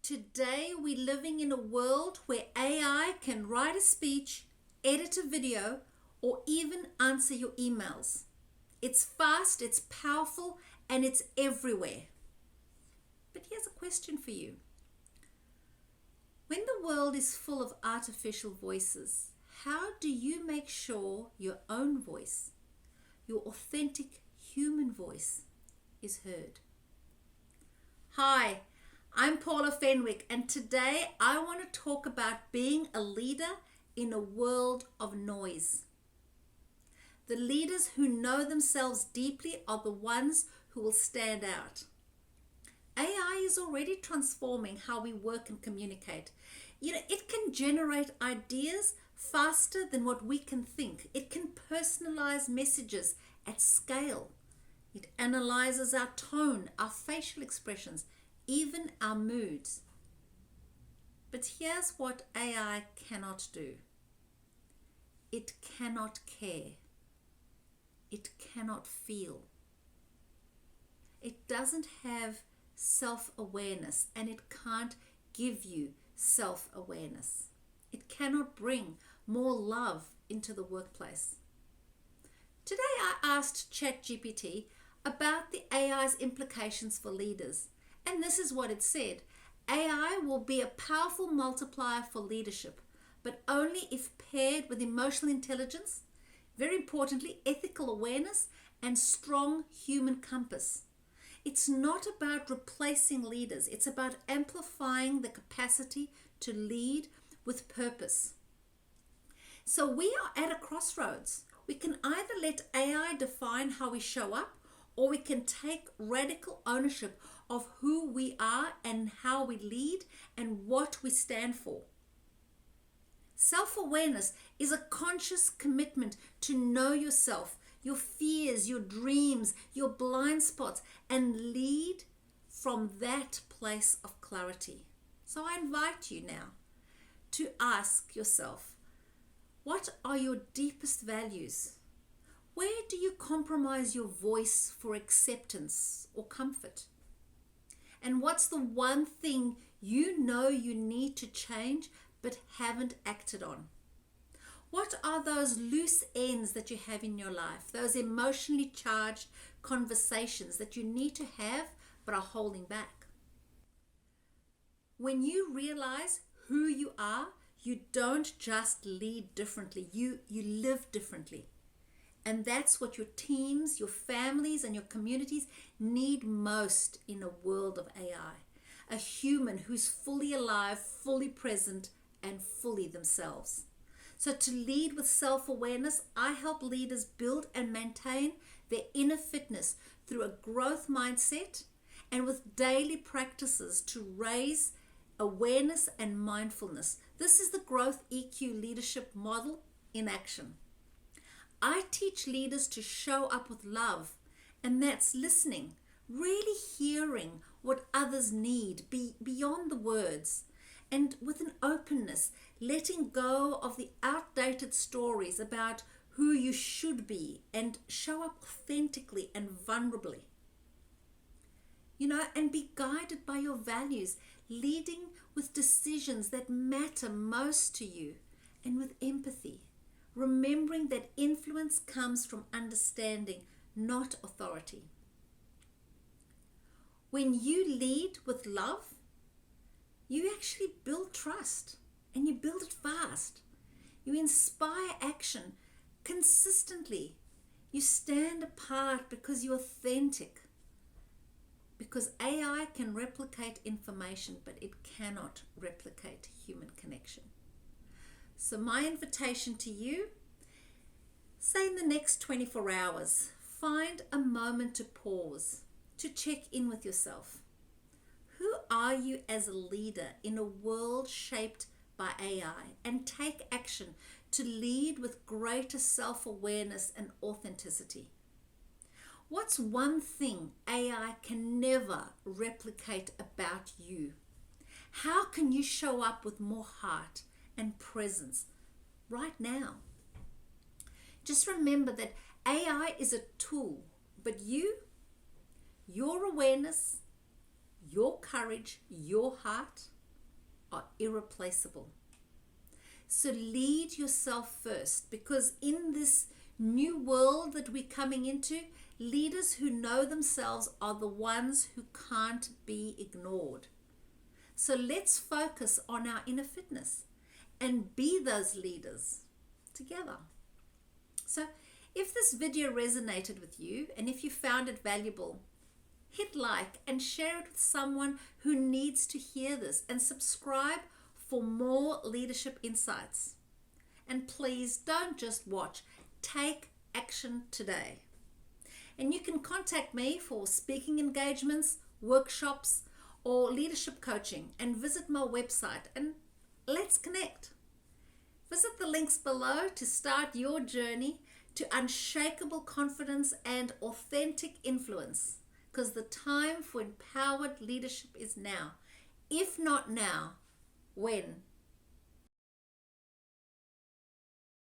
Today, we're living in a world where AI can write a speech, edit a video, or even answer your emails. It's fast, it's powerful, and it's everywhere. But here's a question for you. When the world is full of artificial voices, how do you make sure your own voice, your authentic human voice, is heard? Hi, I'm Paula Fenwick, and today I want to talk about being a leader in a world of noise. The leaders who know themselves deeply are the ones who will stand out. AI is already transforming how we work and communicate. It can generate ideas faster than what we can think. It can personalize messages at scale. It analyzes our tone, our facial expressions, even our moods. But here's what AI cannot do. It cannot care. It cannot feel. It doesn't have self-awareness, and it can't give you self-awareness. It cannot bring more love into the workplace. Today I asked ChatGPT about the AI's implications for leaders. And this is what it said. AI will be a powerful multiplier for leadership, but only if paired with emotional intelligence, very importantly, ethical awareness, and strong human compass. It's not about replacing leaders. It's about amplifying the capacity to lead with purpose. So we are at a crossroads. We can either let AI define how we show up, or we can take radical ownership of who we are and how we lead and what we stand for. Self-awareness is a conscious commitment to know yourself, your fears, your dreams, your blind spots, and lead from that place of clarity. So I invite you now to ask yourself, what are your deepest values? Where do you compromise your voice for acceptance or comfort? And what's the one thing you know you need to change but haven't acted on? What are those loose ends that you have in your life, those emotionally charged conversations that you need to have but are holding back? When you realize who you are, you don't just lead differently, you live differently. And that's what your teams, your families, and your communities need most in a world of AI. A human who's fully alive, fully present, and fully themselves. So to lead with self-awareness, I help leaders build and maintain their inner fitness through a growth mindset and with daily practices to raise awareness and mindfulness. This is the GrowthEQ Leadership model in action. I teach leaders to show up with love, and that's listening, really hearing what others need beyond the words, and with an openness, letting go of the outdated stories about who you should be and show up authentically and vulnerably. And be guided by your values, leading with decisions that matter most to you and with empathy. Remembering that influence comes from understanding, not authority. When you lead with love, you actually build trust, and you build it fast. You inspire action consistently. You stand apart because you're authentic. Because AI can replicate information, but it cannot replicate human connection. So my invitation to you, say in the next 24 hours, find a moment to pause, to check in with yourself. Who are you as a leader in a world shaped by AI? And take action to lead with greater self-awareness and authenticity. What's one thing AI can never replicate about you? How can you show up with more heart and presence right now? Just remember that AI is a tool, but your awareness, your courage, your heart, are irreplaceable. So lead yourself first, because in this new world that we're coming into, leaders who know themselves are the ones who can't be ignored. So let's focus on our inner fitness and be those leaders together. So if this video resonated with you and if you found it valuable, hit like and share it with someone who needs to hear this, and subscribe for more leadership insights. And please don't just watch, take action today. And you can contact me for speaking engagements, workshops, or leadership coaching, and visit my website and let's connect. Visit the links below to start your journey to unshakable confidence and authentic influence, because the time for empowered leadership is now. If not now, when?